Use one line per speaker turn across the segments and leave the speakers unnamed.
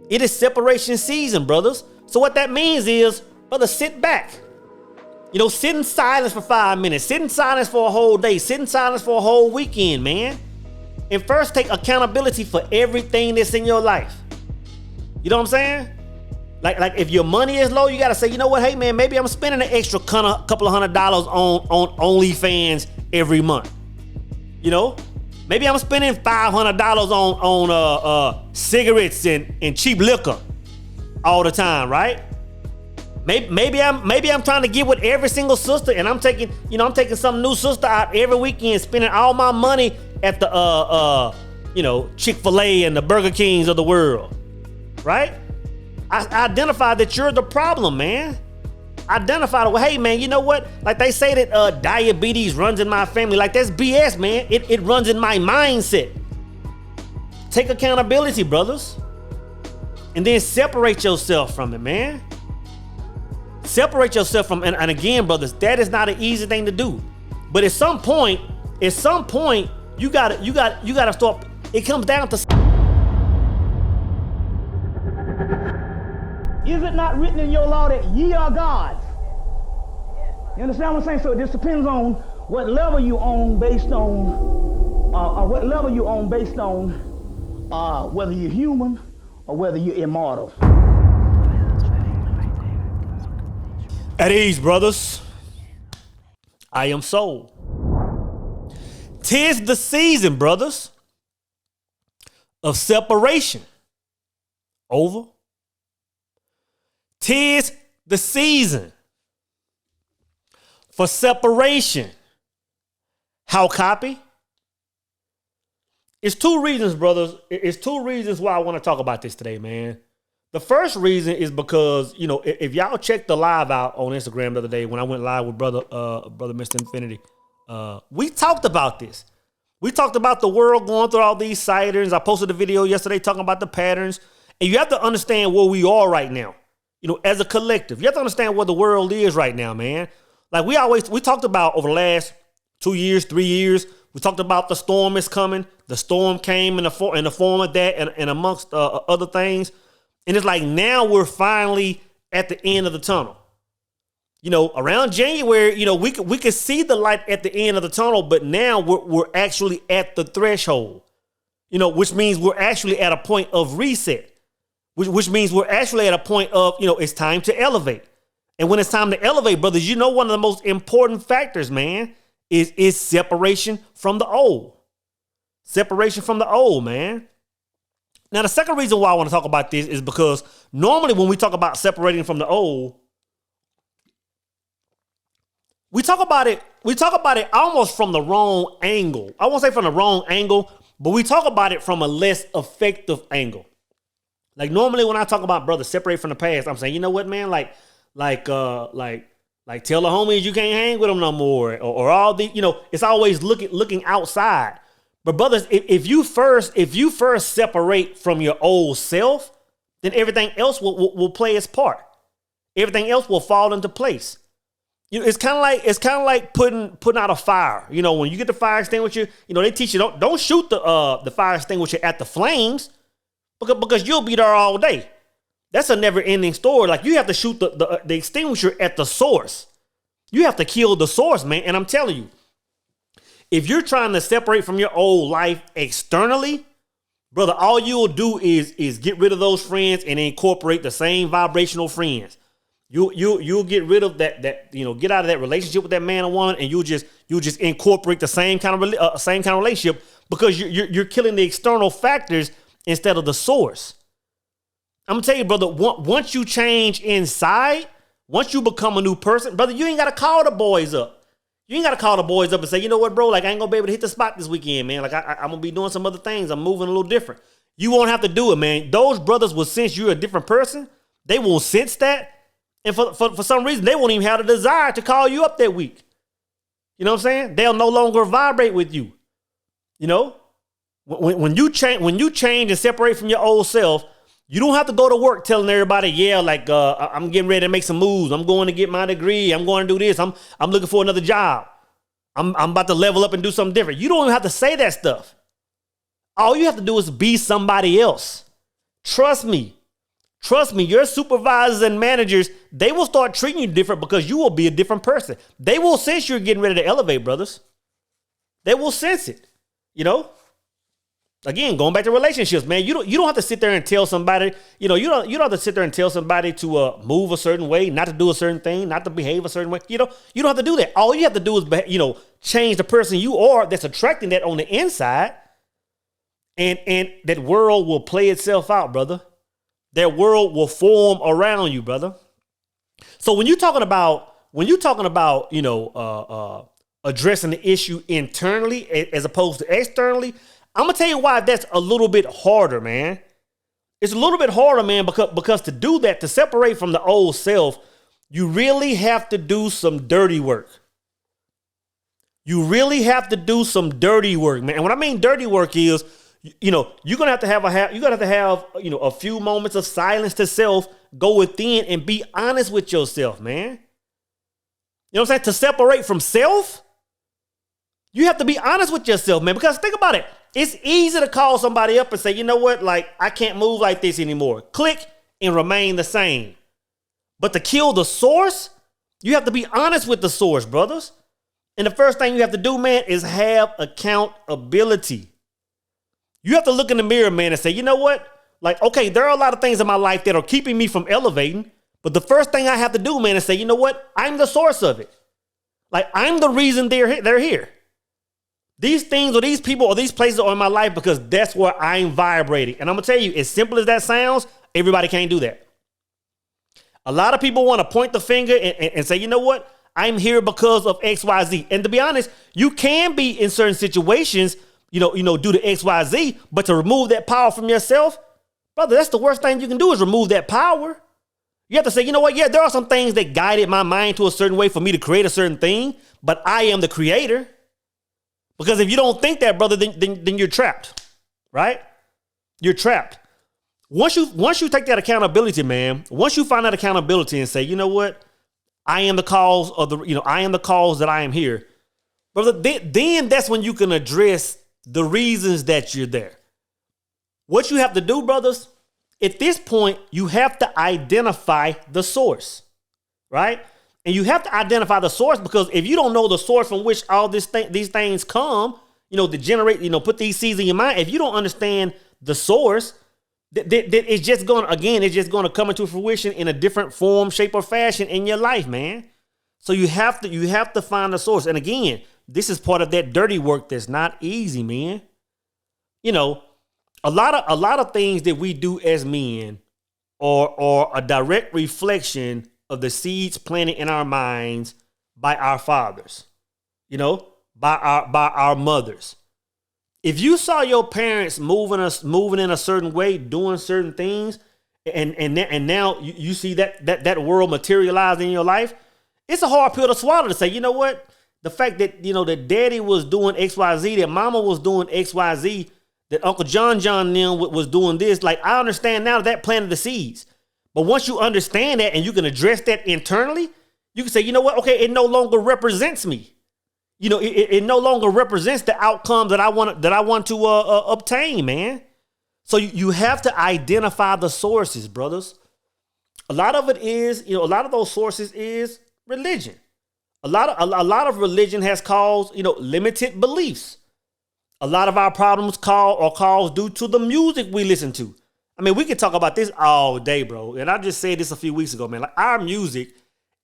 It is separation season, brothers. So what that means is, brother, sit back. Sit in silence for 5 minutes. Sit in silence for a whole day. Sit in silence for a whole weekend, man. And first take accountability for everything that's in your life. You know what I'm saying? Like if your money is low, you got to say, you know what? Hey, man, maybe I'm spending an extra couple of $100 on OnlyFans every month. Maybe I'm spending $500 on cigarettes and cheap liquor all the time, right? Maybe I'm trying to get with every single sister, and I'm taking some new sister out every weekend, spending all my money at the Chick-fil-A and the Burger Kings of the world, right? I identify that you're the problem, man. Identify, well, hey, man, you know what? Like they say that diabetes runs in my family. Like that's BS, man. It runs in my mindset. Take accountability, brothers, and then separate yourself from it, man. Separate yourself from, and again, brothers, that is not an easy thing to do. But at some point, you gotta start. It comes down to,
is it not written in your law that ye are gods? You understand what I'm saying? So it just depends on what level you own based on, whether you're human or whether you're immortal.
At ease, brothers. I am soul. 'Tis the season, brothers, of separation. Over. 'Tis the season for separation. How copy? It's 2 reasons, brothers. It's 2 reasons why I want to talk about this today, man. The first reason is because, if y'all checked the live out on Instagram the other day when I went live with brother Mr. Infinity, we talked about this. We talked about the world going through all these patterns. I posted a video yesterday talking about the patterns. And you have to understand where we are right now. As a collective, you have to understand where the world is right now, man. Like we talked about over the last 2 years, 3 years, we talked about the storm is coming. The storm came in the form of that and amongst other things. And it's like now we're finally at the end of the tunnel. Around January, we could see the light at the end of the tunnel, but now we're actually at the threshold. Which means we're actually at a point of reset. Which means we're actually at a point of, it's time to elevate. And when it's time to elevate, brothers, one of the most important factors, man, is separation from the old. Separation from the old, man. Now, the second reason why I want to talk about this is because normally when we talk about separating from the old, we talk about it almost from the wrong angle. I won't say from the wrong angle, but we talk about it from a less effective angle. Like normally when I talk about brothers separate from the past, I'm saying, you know what, man, like tell the homies you can't hang with them no more, or all the, it's always looking outside. But brothers, if you first separate from your old self, then everything else will play its part. Everything else will fall into place. It's kind of like putting out a fire. When you get the fire extinguisher, they teach you don't shoot the fire extinguisher at the flames because you'll be there all day. That's a never-ending story. Like you have to shoot the extinguisher at the source. You have to kill the source, man. And I'm telling you, if you're trying to separate from your old life externally, brother, all you'll do is get rid of those friends and incorporate the same vibrational friends. You'll get rid of that get out of that relationship with that man or woman, and you'll just incorporate the same kind of relationship because you're killing the external factors instead of the source. I'm gonna tell you, brother, once you change inside, once you become a new person, brother, you ain't gotta call the boys up. You ain't gotta call the boys up and say, you know what, bro, like I ain't gonna be able to hit the spot this weekend, man. Like I'm gonna be doing some other things. I'm moving a little different. You won't have to do it, man. Those brothers will sense you're a different person. They will sense that. And for some reason, they won't even have the desire to call you up that week. You know what I'm saying? They'll no longer vibrate with you. When you change and separate from your old self, you don't have to go to work telling everybody, yeah, like I'm getting ready to make some moves. I'm going to get my degree. I'm going to do this. I'm looking for another job. I'm about to level up and do something different. You don't even have to say that stuff. All you have to do is be somebody else. Trust me. Trust me, your supervisors and managers, they will start treating you different because you will be a different person. They will sense you're getting ready to elevate, brothers. They will sense it, you know? Again, going back to relationships, man, you don't have to sit there and tell somebody, you don't have to sit there and tell somebody to move a certain way, not to do a certain thing, not to behave a certain way. You don't have to do that. All you have to do is, change the person you are that's attracting that on the inside, and that world will play itself out, brother. That world will form around you, brother. So when you're talking about, addressing the issue internally as opposed to externally, I'm gonna tell you why that's a little bit harder, man. It's a little bit harder, man, because to do that, to separate from the old self, you really have to do some dirty work. You really have to do some dirty work, man. And what I mean dirty work is, you're gonna have to have a few moments of silence to self, go within and be honest with yourself, man. You know what I'm saying? To separate from self, you have to be honest with yourself, man. Because think about it. It's easy to call somebody up and say, you know what? Like, I can't move like this anymore. Click and remain the same. But to kill the source, you have to be honest with the source, brothers. And the first thing you have to do, man, is have accountability. You have to look in the mirror, man, and say, you know what? Like, okay, there are a lot of things in my life that are keeping me from elevating. But the first thing I have to do, man, is say, you know what? I'm the source of it. Like, I'm the reason they're here. These things or these people or these places are in my life because that's where I'm vibrating. And I'm going to tell you, as simple as that sounds, everybody can't do that. A lot of people want to point the finger and say, you know what? I'm here because of X, Y, Z. And to be honest, you can be in certain situations, due to X, Y, Z, but to remove that power from yourself, brother, that's the worst thing you can do is remove that power. You have to say, you know what? Yeah, there are some things that guided my mind to a certain way for me to create a certain thing, but I am the creator. Because if you don't think that, brother, then you're trapped, right? You're trapped. Once you take that accountability, man, once you find that accountability and say, you know what? I am the cause of I am the cause that I am here. Brother, then that's when you can address the reasons that you're there. What you have to do, brothers, at this point, you have to identify the source, right? And you have to identify the source because if you don't know the source from which all these things come, to generate, put these seeds in your mind. If you don't understand the source, it's just going to come into fruition in a different form, shape, or fashion in your life, man. So you have to find the source. And again, this is part of that dirty work that's not easy, man. A lot of things that we do as men are a direct reflection of the seeds planted in our minds by our fathers, by our mothers. If you saw your parents moving in a certain way, doing certain things, and now you see that world materialize in your life, it's a hard pill to swallow to say, you know what? The fact that, that daddy was doing X, Y, Z, that mama was doing X, Y, Z, that Uncle John them was doing this. Like, I understand now that planted the seeds. But once you understand that and you can address that internally, you can say, you know what? Okay, it no longer represents me. It no longer represents the outcome that I want to obtain, man. So you have to identify the sources, brothers. A lot of it is, a lot of those sources is religion. A lot of religion has caused, limited beliefs. A lot of our problems are caused due to the music we listen to. I mean, we could talk about this all day, bro. And I just said this a few weeks ago, man. Like, our music,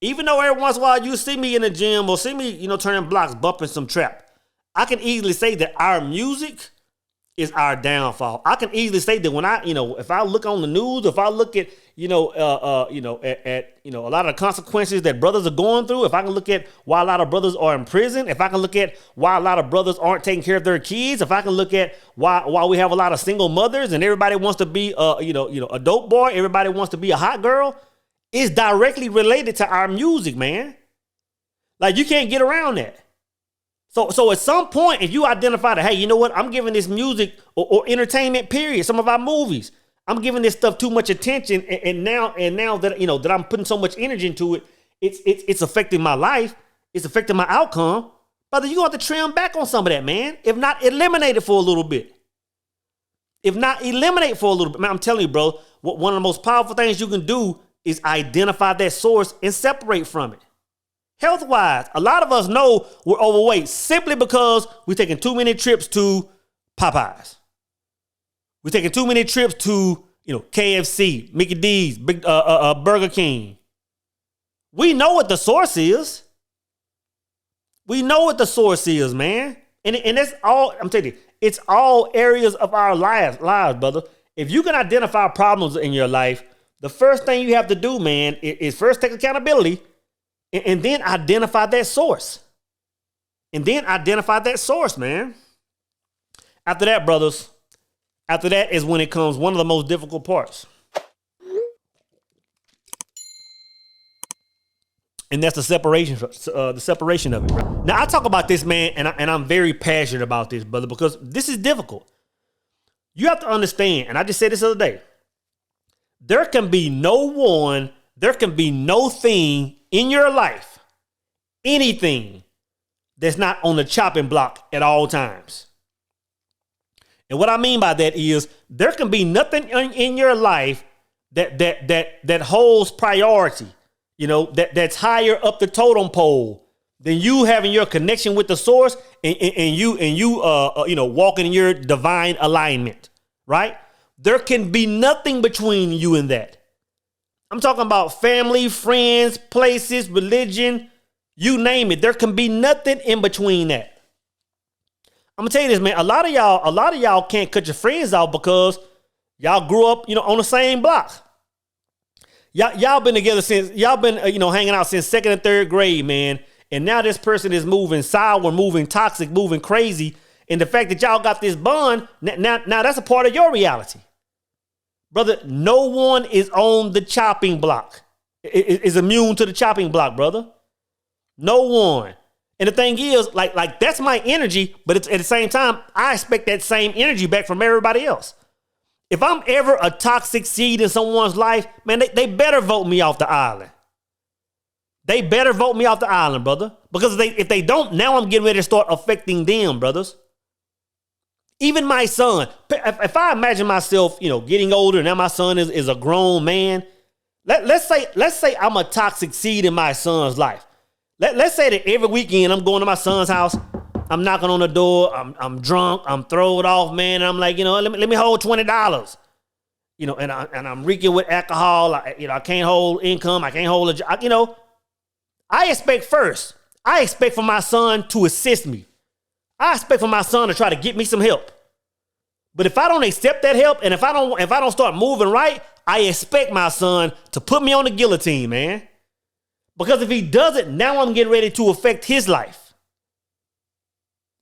even though every once in a while you see me in the gym or see me, turning blocks, bumping some trap, I can easily say that our music is our downfall. I can easily say that when if I look on the news, if I look at, a lot of the consequences that brothers are going through, if I can look at why a lot of brothers are in prison, if I can look at why a lot of brothers aren't taking care of their kids, if I can look at why we have a lot of single mothers and everybody wants to be, a dope boy, everybody wants to be a hot girl, it's directly related to our music, man. Like, you can't get around that. So at some point, if you identify that, hey, you know what? I'm giving this music or entertainment, period, some of our movies, I'm giving this stuff too much attention, and now that that I'm putting so much energy into it, it's affecting my life, it's affecting my outcome. Brother, you're gonna have to trim back on some of that, man. If not, eliminate it for a little bit. if not eliminate for a little bit. Man, I'm telling you, bro, one of the most powerful things you can do is identify that source and separate from it. Health-wise, a lot of us know we're overweight simply because we're taking too many trips to Popeyes. We're taking too many trips to, KFC, Mickey D's, Burger King. We know what the source is. We know what the source is, man. And that's all, I'm telling you, it's all areas of our lives, brother. If you can identify problems in your life, the first thing you have to do, man, is first take accountability and then identify that source. And then identify that source, man. After that, brothers, after that is when it comes one of the most difficult parts. And that's the separation of it. Bro. Now, I talk about this, man, and I'm very passionate about this, brother, because this is difficult. You have to understand, and I just said this the other day, there can be no thing in your life, anything, that's not on the chopping block at all times. And what I mean by that is there can be nothing in your life that holds priority. That's higher up the totem pole than you having your connection with the source and you walking in your divine alignment, right? There can be nothing between you and that. I'm talking about family, friends, places, religion, you name it. There can be nothing in between that. I'm gonna tell you this, man. A lot of y'all can't cut your friends out because y'all grew up, on the same block. Y'all been together since hanging out since 2nd and 3rd grade, man. And now this person is moving sour, moving toxic, moving crazy. And the fact that y'all got this bond, now that's a part of your reality. Brother, no one is on the chopping block. Is immune to the chopping block, brother. No one. And the thing is, like that's my energy, but it's, at the same time, I expect that same energy back from everybody else. If I'm ever a toxic seed in someone's life, man, they better vote me off the island. They better vote me off the island, brother. Because if they don't, now I'm getting ready to start affecting them, brothers. Even my son, if I imagine myself, getting older, now my son is a grown man. Let's say I'm a toxic seed in my son's life. Let's say that every weekend I'm going to my son's house. I'm knocking on the door. I'm drunk. I'm thrown off, man. And I'm like, let me hold $20. And I'm reeking with alcohol. I can't hold income. I can't hold a job. I expect for my son to assist me. I expect for my son to try to get me some help. But if I don't accept that help, and if I don't start moving right, I expect my son to put me on the guillotine, man. Because if he doesn't, now I'm getting ready to affect his life.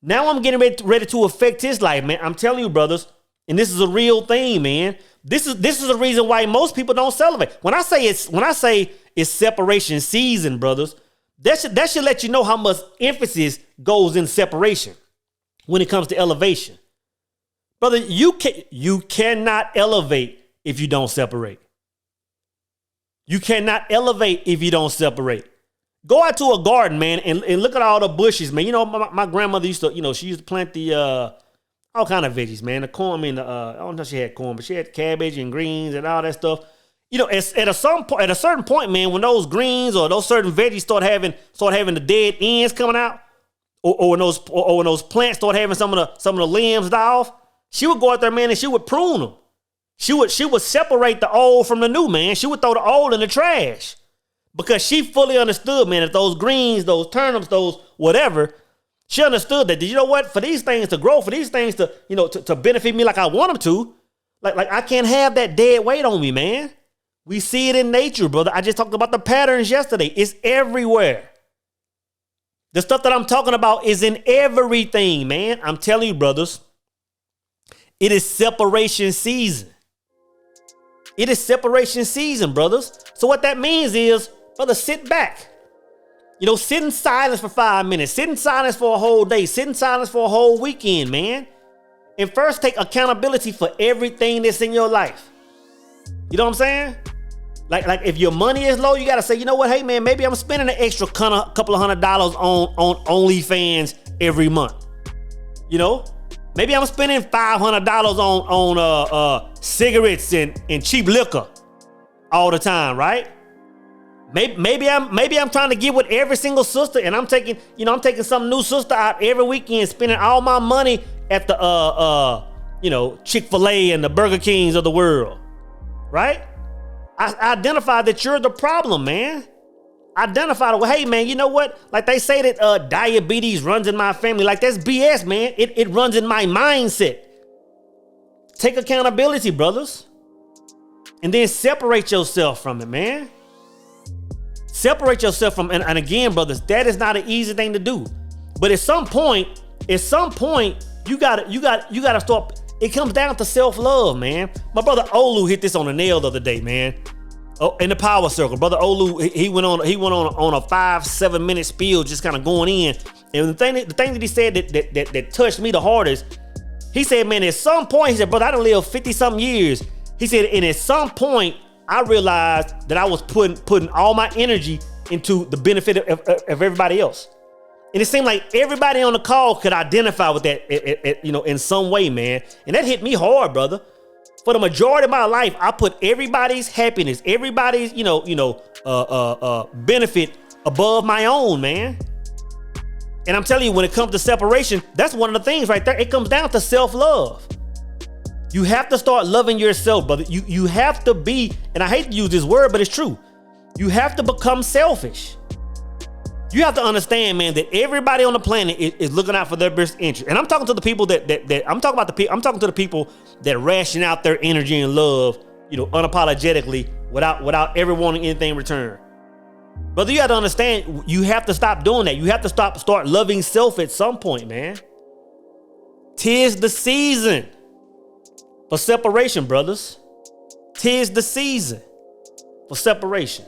Now I'm getting ready to affect his life, man. I'm telling you, brothers, and this is a real thing, man. This is the reason why most people don't celebrate. When I say it's separation season, brothers, that should let you know how much emphasis goes in separation when it comes to elevation. Brother, you cannot elevate if you don't separate. You cannot elevate if you don't separate. Go out to a garden, man, and look at all the bushes, man. My grandmother used to, she used to plant the all kind of veggies, man. The corn, I don't know if she had corn, but she had cabbage and greens and all that stuff. At a certain point, man, when those greens or those certain veggies start having the dead ends coming out, or when those plants start having some of the limbs die off, she would go out there, man, and she would prune them. She would separate the old from the new, man. She would throw the old in the trash. Because she fully understood, man, that those greens, those turnips, those whatever, she understood that, you know what, for these things to grow, for these things to, to benefit me like I want them to, like I can't have that dead weight on me, man. We see it in nature, brother. I just talked about the patterns yesterday. It's everywhere. The stuff that I'm talking about is in everything, man. I'm telling you, brothers, it is separation season. It is separation season, brothers. So what that means is, brother, sit back. Sit in silence for 5 minutes. Sit in silence for a whole day. Sit in silence for a whole weekend, man. And first take accountability for everything that's in your life. You know what I'm saying? Like if your money is low, you got to say, you know what? Hey, man, maybe I'm spending an extra couple of $100 on OnlyFans every month. Maybe I'm spending $500 on cigarettes and cheap liquor all the time, right? Maybe I'm trying to get with every single sister, and I'm taking some new sister out every weekend, spending all my money at the Chick-fil-A and the Burger Kings of the world, right? I identify that you're the problem, man. Identify that, well, hey, man, you know what? Like they say that diabetes runs in my family. Like that's BS, man. It runs in my mindset. Take accountability, brothers. And then separate yourself from it, man. Separate yourself from, and again, brothers, that is not an easy thing to do. But at some point, you gotta start. It comes down to self-love, man. My brother Olu hit this on the nail the other day, man. Oh, in the power circle, brother Olu, he went on a 5-7 minute spiel, just kind of going in. And the thing that he said that touched me the hardest, he said, man, at some point, he said, brother, I done lived 50-something years. He said, and at some point, I realized that I was putting all my energy into the benefit of everybody else. And it seemed like everybody on the call could identify with that, in some way, man. And that hit me hard, brother. For the majority of my life, I put everybody's happiness, everybody's, benefit above my own, man. And I'm telling you, when it comes to separation, that's one of the things right there. It comes down to self-love. You have to start loving yourself, brother. You have to be, and I hate to use this word, but it's true. You have to become selfish. You have to understand, man, that everybody on the planet is looking out for their best interest. And I'm talking to the people I'm talking to the people that ration out their energy and love, unapologetically, without ever wanting anything in return. Brother, you have to understand, you have to stop doing that. You have to start loving self at some point, man. 'Tis the season for separation, brothers. 'Tis the season for separation.